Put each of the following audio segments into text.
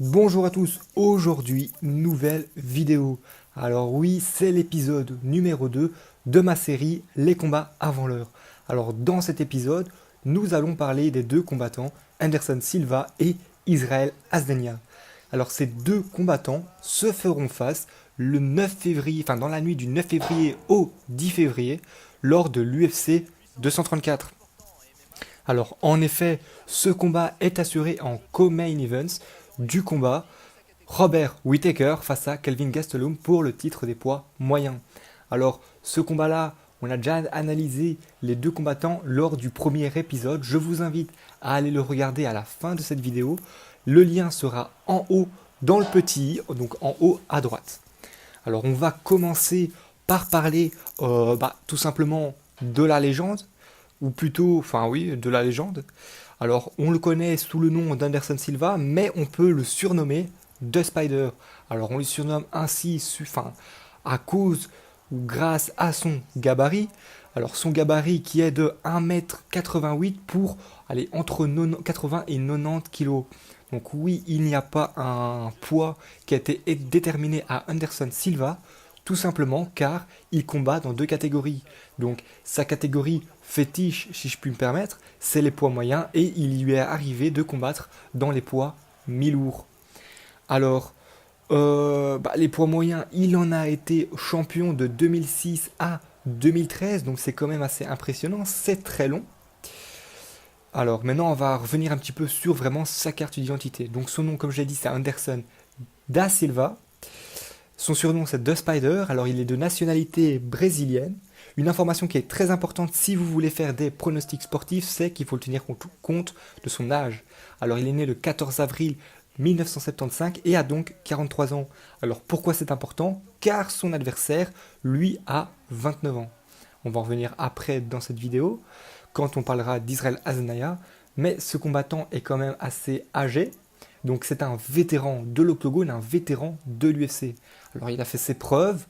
Bonjour à tous, aujourd'hui, nouvelle vidéo. Alors oui, c'est l'épisode numéro 2 de ma série Les combats avant l'heure. Alors dans cet épisode, nous allons parler des deux combattants, Anderson Silva et Israel Adesanya. Alors ces deux combattants se feront face le 9 février, enfin dans la nuit du 9 février au 10 février, lors de l'UFC 234. Alors en effet, ce combat est assuré en co-main events du combat Robert Whittaker face à Kelvin Gastelum pour le titre des poids moyens. Alors ce combat-là, on a déjà analysé les deux combattants lors du premier épisode. Je vous invite à aller le regarder à la fin de cette vidéo. Le lien sera en haut dans le petit i, donc en haut à droite. Alors on va commencer par parler tout simplement de la légende, ou plutôt, enfin oui, de la légende. Alors on le connaît sous le nom d'Anderson Silva, mais on peut le surnommer The Spider. Alors on le surnomme ainsi à cause ou grâce à son gabarit. Alors son gabarit qui est de 1,88 m pour aller entre 80 et 90 kg. Donc oui, il n'y a pas un poids qui a été déterminé à Anderson Silva, tout simplement car il combat dans deux catégories. Donc sa catégorie fétiche, si je puis me permettre, c'est les poids moyens et il lui est arrivé de combattre dans les poids mi-lourds. Alors, les poids moyens, il en a été champion de 2006 à 2013, donc c'est quand même assez impressionnant, c'est très long. Alors maintenant, on va revenir un petit peu sur vraiment sa carte d'identité. Donc son nom, comme je l'ai dit, c'est Anderson Da Silva. Son surnom, c'est The Spider. Alors il est de nationalité brésilienne. Une information qui est très importante si vous voulez faire des pronostics sportifs, c'est qu'il faut tenir compte de son âge. Alors il est né le 14 avril 1975 et a donc 43 ans. Alors pourquoi c'est important? Car son adversaire, lui, a 29 ans. On va en revenir après dans cette vidéo, quand on parlera d'Israel Adesanya, mais ce combattant est quand même assez âgé, donc c'est un vétéran de l'octogone, un vétéran de l'UFC. Alors il a fait ses preuves,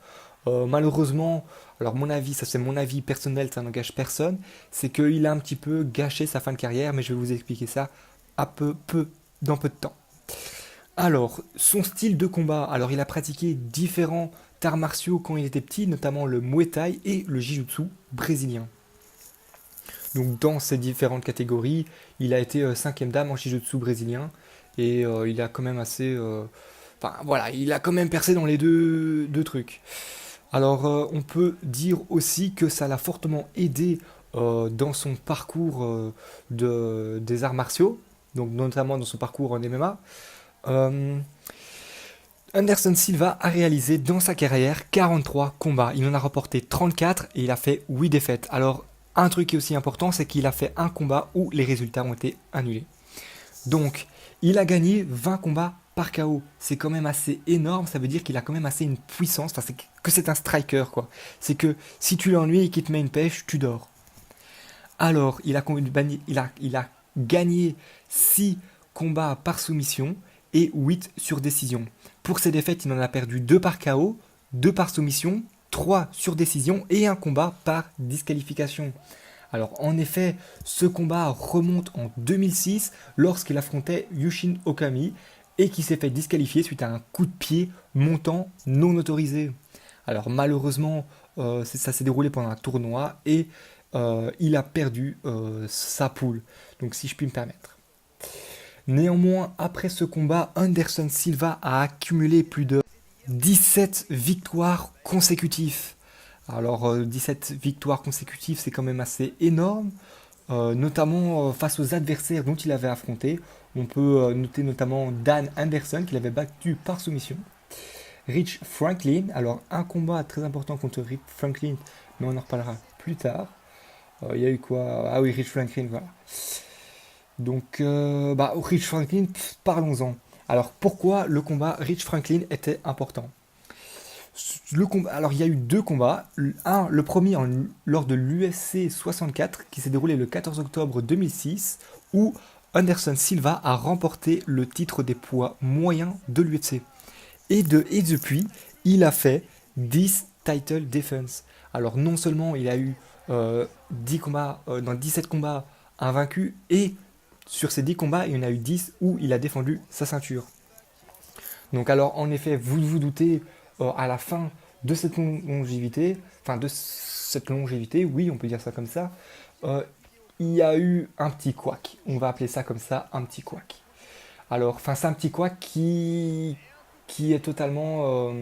malheureusement, alors mon avis, ça c'est mon avis personnel, ça n'engage personne, c'est qu'il a un petit peu gâché sa fin de carrière, mais je vais vous expliquer ça dans peu de temps. Alors, son style de combat, alors il a pratiqué différents arts martiaux quand il était petit, notamment le Muay Thai et le Jiu-Jitsu brésilien. Donc dans ces différentes catégories, il a été cinquième dame en Jiu-Jitsu brésilien et il a quand même il a quand même percé dans les deux trucs. Alors on peut dire aussi que ça l'a fortement aidé dans son parcours des arts martiaux, donc notamment dans son parcours en MMA. Euh, Anderson Silva a réalisé dans sa carrière 43 combats. Il en a remporté 34 et il a fait 8 défaites. Alors, un truc qui est aussi important, c'est qu'il a fait un combat où les résultats ont été annulés. Donc, il a gagné 20 combats par KO. C'est quand même assez énorme, ça veut dire qu'il a quand même assez une puissance, que c'est un striker quoi. C'est que si tu l'ennuies et qu'il te met une pêche, tu dors. Alors, il a gagné 6 combats par soumission et 8 sur décision. Pour ses défaites, il en a perdu 2 par KO, 2 par soumission, 3 sur décision et un combat par disqualification. Alors en effet, ce combat remonte en 2006 lorsqu'il affrontait Yushin Okami et qui s'est fait disqualifier suite à un coup de pied montant non autorisé. Alors malheureusement, ça s'est déroulé pendant un tournoi et il a perdu sa poule. Donc si je puis me permettre. Néanmoins, après ce combat, Anderson Silva a accumulé plus de 17 victoires consécutives. Alors 17 victoires consécutives, c'est quand même assez énorme, notamment face aux adversaires dont il avait affronté. On peut noter notamment Dan Anderson, qu'il avait battu par soumission. Rich Franklin, alors un combat très important contre Rich Franklin, mais on en reparlera plus tard. Il y a eu quoi? Ah oui, Rich Franklin, voilà. Donc, Rich Franklin, parlons-en. Alors, pourquoi le combat Rich Franklin était important? Alors, il y a eu deux combats. Le premier lors de l'UFC 64, qui s'est déroulé le 14 octobre 2006, où Anderson Silva a remporté le titre des poids moyens de l'UFC. Et depuis, il a fait 10 title defense. Alors, non seulement il a eu 10 combats, dans 17 combats invaincus, et sur ces 10 combats, il y en a eu 10 où il a défendu sa ceinture. Donc alors en effet, vous vous doutez, à la fin de cette longévité, oui, on peut dire ça comme ça, euh, il y a eu un petit couac. On va appeler ça comme ça, un petit couac. Alors, enfin, c'est un petit couac qui est totalement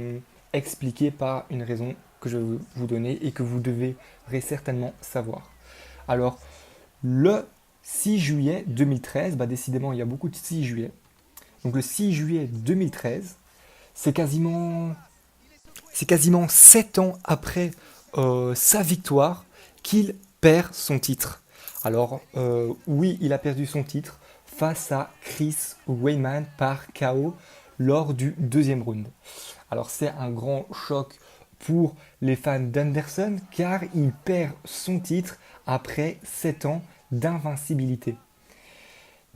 expliqué par une raison que je vais vous donner et que vous devrez certainement savoir. Alors, le 6 juillet 2013, bah décidément, il y a beaucoup de 6 juillet. Donc, le 6 juillet 2013, c'est quasiment 7 ans après sa victoire qu'il perd son titre. Alors, oui, il a perdu son titre face à Chris Weidman par KO lors du deuxième round. Alors, c'est un grand choc pour les fans d'Anderson car il perd son titre après 7 ans d'invincibilité.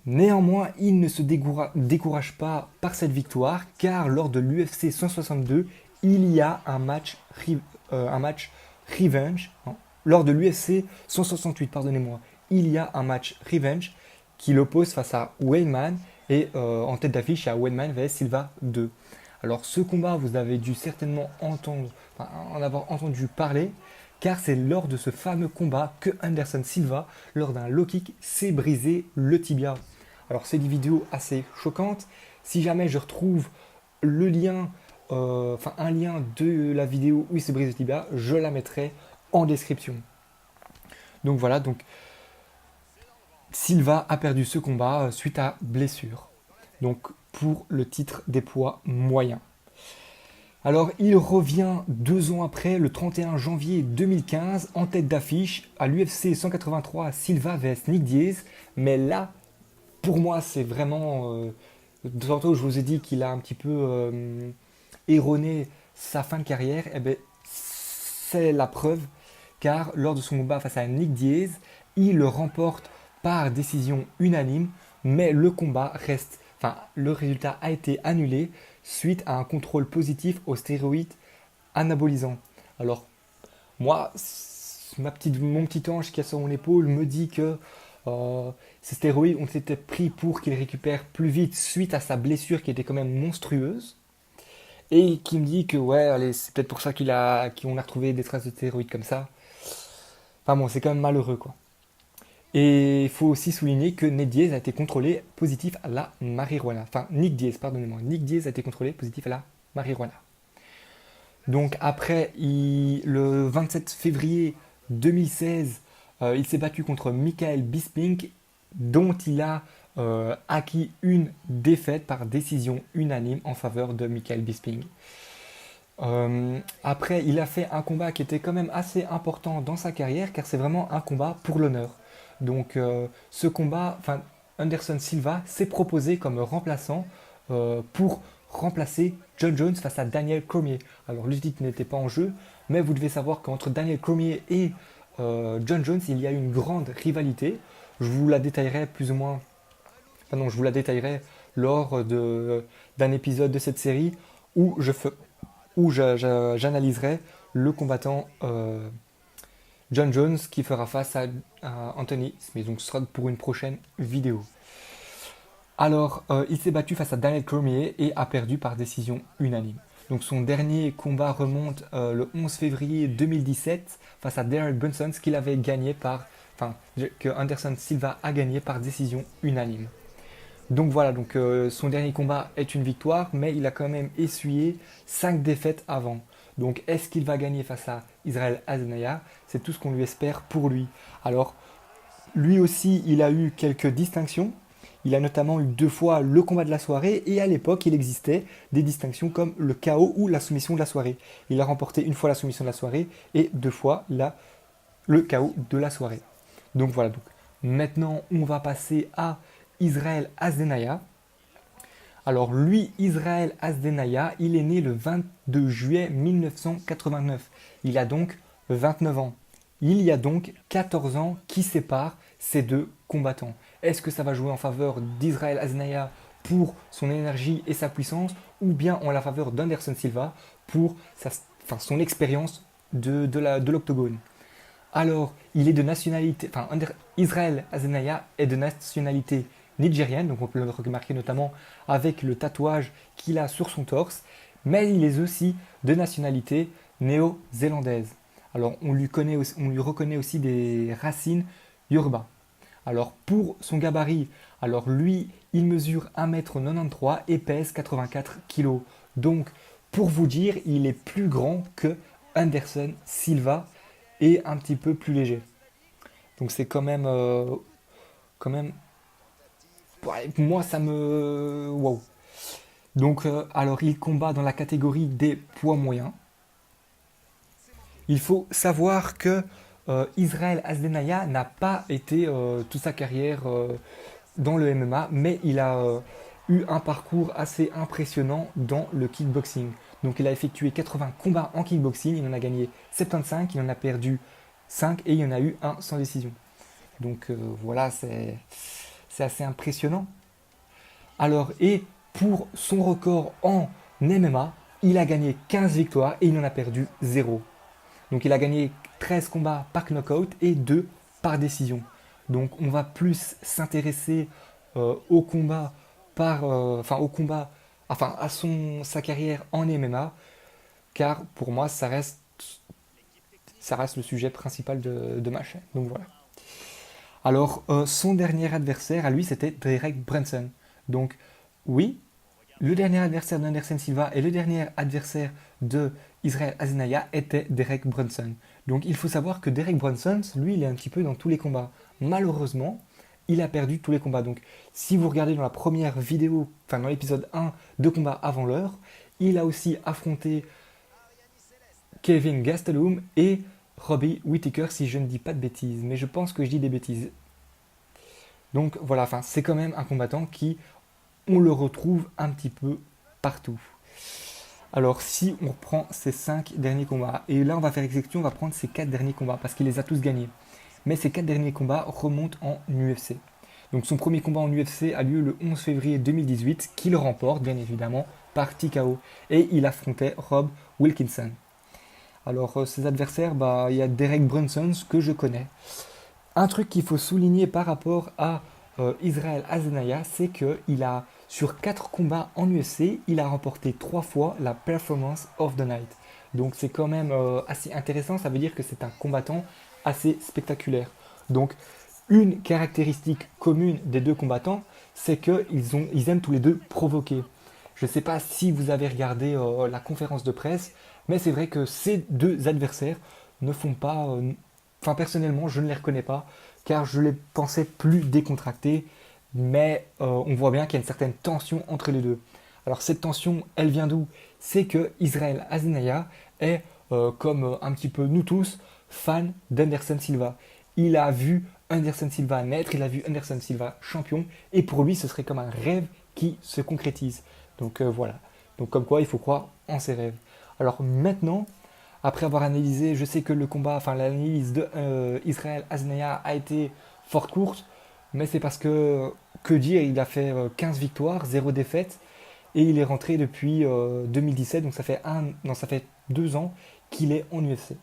Néanmoins, il ne se décourage pas par cette victoire car lors de l'UFC 162, il y a un match revenge. Non, lors de l'UFC 168, pardonnez-moi, il y a un match revenge qui l'oppose face à Weidman et en tête d'affiche, il y a Weidman vs Silva 2. Alors ce combat, vous avez dû certainement en avoir entendu parler, car c'est lors de ce fameux combat que Anderson Silva, lors d'un low kick, s'est brisé le tibia. Alors c'est une vidéo assez choquante. Si jamais je retrouve le lien, un lien de la vidéo où il se brise le tibia, je la mettrai en description. Donc voilà, donc Silva a perdu ce combat suite à blessure. Donc pour le titre des poids moyens. Alors il revient 2 ans après, le 31 janvier 2015, en tête d'affiche à l'UFC 183 Silva vs Nick Diaz. Mais là, pour moi, c'est vraiment... tantôt, je vous ai dit qu'il a un petit peu erroné sa fin de carrière. Et bien, c'est la preuve, car lors de son combat face à Nick Diaz, il le remporte par décision unanime, mais le combat reste... Enfin, le résultat a été annulé suite à un contrôle positif aux stéroïdes anabolisants. Alors, moi, mon petit ange qui est sur mon épaule me dit que ces stéroïdes ont été pris pour qu'il récupère plus vite suite à sa blessure qui était quand même monstrueuse. Et qui me dit que ouais, allez, c'est peut-être pour ça qu'on a retrouvé des traces de stéroïdes comme ça. Enfin bon, c'est quand même malheureux quoi. Et il faut aussi souligner que Ned Diaz a été contrôlé positif à la marijuana. Enfin, Nick Diaz, pardonnez-moi. Nick Diaz a été contrôlé positif à la marijuana. Donc après, le 27 février 2016, il s'est battu contre Michael Bisping, dont il a acquis une défaite par décision unanime en faveur de Michael Bisping. Après, il a fait un combat qui était quand même assez important dans sa carrière, car c'est vraiment un combat pour l'honneur. Donc ce combat, Anderson Silva s'est proposé comme remplaçant pour remplacer John Jones face à Daniel Cormier. Alors le titre n'était pas en jeu, mais vous devez savoir qu'entre Daniel Cormier et John Jones, il y a eu une grande rivalité. Je vous la détaillerai plus ou moins, je vous la détaillerai lors d'un épisode de cette série où j'analyserai le combattant John Jones qui fera face à Anthony Smith. Donc ce sera pour une prochaine vidéo. Alors, il s'est battu face à Daniel Cormier et a perdu par décision unanime. Donc son dernier combat remonte le 11 février 2017 face à Derek Brunson, que Anderson Silva a gagné par décision unanime. Donc voilà, son dernier combat est une victoire, mais il a quand même essuyé 5 défaites avant. Donc est-ce qu'il va gagner face à Israel Adesanya? C'est tout ce qu'on lui espère pour lui. Alors, lui aussi, il a eu quelques distinctions. Il a notamment eu 2 fois le combat de la soirée et à l'époque, il existait des distinctions comme le KO ou la soumission de la soirée. Il a remporté 1 fois la soumission de la soirée et 2 fois le KO de la soirée. Donc voilà, maintenant on va passer à Israel Adesanya. Alors lui, Israel Adesanya, il est né le 22 juillet 1989. Il a donc 29 ans. Il y a donc 14 ans qui séparent ces deux combattants. Est-ce que ça va jouer en faveur d'Israel Adesanya pour son énergie et sa puissance, ou bien en la faveur d'Anderson Silva pour son expérience de l'octogone? Alors, il est de nationalité, Israel Adesanya est de nationalité nigérienne, donc on peut le remarquer notamment avec le tatouage qu'il a sur son torse, mais il est aussi de nationalité néo-zélandaise. Alors on lui reconnaît aussi des racines Yoruba. Alors pour son gabarit, alors lui, il mesure 1,93 m et pèse 84 kg. Donc pour vous dire, il est plus grand que Anderson Silva et un petit peu plus léger. Donc c'est quand même, ouais, moi ça me, wow. Donc alors il combat dans la catégorie des poids moyens. Il faut savoir que Israël Asdenaya n'a pas été toute sa carrière dans le MMA, mais il a eu un parcours assez impressionnant dans le kickboxing. Donc il a effectué 80 combats en kickboxing, il en a gagné 75, il en a perdu 5 et il y en a eu un sans décision. Donc voilà, c'est assez impressionnant. Alors, et pour son record en MMA, il a gagné 15 victoires et il en a perdu 0. Donc il a gagné 13 combats par knockout et 2 par décision. Donc on va plus s'intéresser au combat à sa carrière en MMA, car pour moi ça reste le sujet principal de ma chaîne. Donc voilà. Alors son dernier adversaire à lui c'était Derek Brunson. Donc oui, le dernier adversaire d'Anderson Silva et le dernier adversaire de Israel Adesanya était Derek Brunson. Donc il faut savoir que Derek Brunson, lui, il est un petit peu dans tous les combats. Malheureusement, il a perdu tous les combats. Donc si vous regardez dans la première vidéo, enfin dans l'épisode 1 de Combat avant l'heure, il a aussi affronté Kevin Gastelum et Robbie Whittaker, si je ne dis pas de bêtises. Mais je pense que je dis des bêtises. Donc voilà, enfin, c'est quand même un combattant qui, on le retrouve un petit peu partout. Alors si on reprend ces 5 derniers combats, et là on va faire exécution, on va prendre ces 4 derniers combats, parce qu'il les a tous gagnés. Mais ces 4 derniers combats remontent en UFC. Donc son premier combat en UFC a lieu le 11 février 2018, qu'il remporte bien évidemment par TKO. Et il affrontait Rob Wilkinson. Alors ses adversaires, il y a Derek Brunson, que je connais. Un truc qu'il faut souligner par rapport à Israel Adesanya, c'est qu'il a, sur 4 combats en UFC, il a remporté 3 fois la Performance of the Night. Donc c'est quand même assez intéressant, ça veut dire que c'est un combattant assez spectaculaire. Donc une caractéristique commune des deux combattants, c'est qu'ils aiment tous les deux provoquer. Je ne sais pas si vous avez regardé la conférence de presse, mais c'est vrai que ces deux adversaires ne font pas. Enfin, personnellement, je ne les reconnais pas, car je les pensais plus décontractés, mais on voit bien qu'il y a une certaine tension entre les deux. Alors, cette tension, elle vient d'où? C'est que Israel Adesanya est, comme un petit peu nous tous, fan d'Anderson Silva. Il a vu Anderson Silva naître, il a vu Anderson Silva champion, et pour lui, ce serait comme un rêve qui se concrétise. Donc voilà. Donc comme quoi, il faut croire en ses rêves. Alors maintenant, après avoir analysé, je sais que le combat, enfin l'analyse de Israel Adesanya a été fort courte, mais c'est parce que dire, il a fait 15 victoires, 0 défaite, et il est rentré depuis 2017, donc ça fait 2 ans qu'il est en UFC.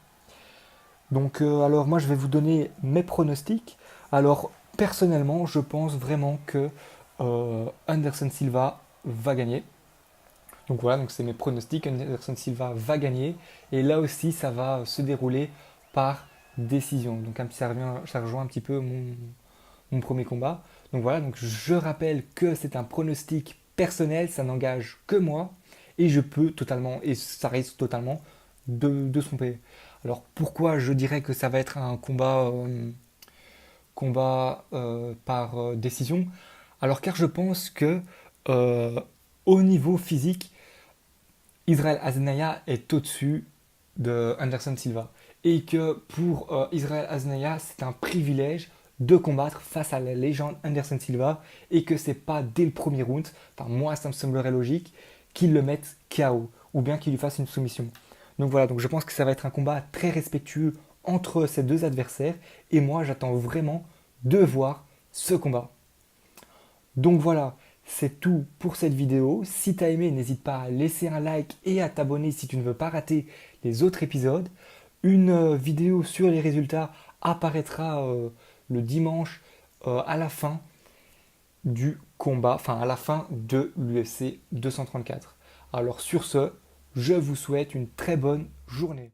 Donc alors moi je vais vous donner mes pronostics. Alors personnellement, je pense vraiment que Anderson Silva va gagner. Donc voilà, donc c'est mes pronostics. Anderson Silva va gagner. Et là aussi, ça va se dérouler par décision. Donc ça rejoint un petit peu mon premier combat. Donc voilà, donc je rappelle que c'est un pronostic personnel, ça n'engage que moi. Et je peux totalement, et ça risque totalement de se tromper. Alors pourquoi je dirais que ça va être un combat par décision? Alors car je pense que euh, au niveau physique, Israel Adesanya est au-dessus de Anderson Silva. Et que pour Israel Adesanya, c'est un privilège de combattre face à la légende Anderson Silva et que c'est pas dès le premier round, enfin moi ça me semblerait logique, qu'il le mette KO ou bien qu'il lui fasse une soumission. Donc voilà, donc je pense que ça va être un combat très respectueux entre ces deux adversaires et moi j'attends vraiment de voir ce combat. Donc voilà, c'est tout pour cette vidéo. Si tu as aimé, n'hésite pas à laisser un like et à t'abonner si tu ne veux pas rater les autres épisodes. Une vidéo sur les résultats apparaîtra le dimanche à la fin. du combat, enfin à la fin de l'UFC 234. Alors sur ce, je vous souhaite une très bonne journée.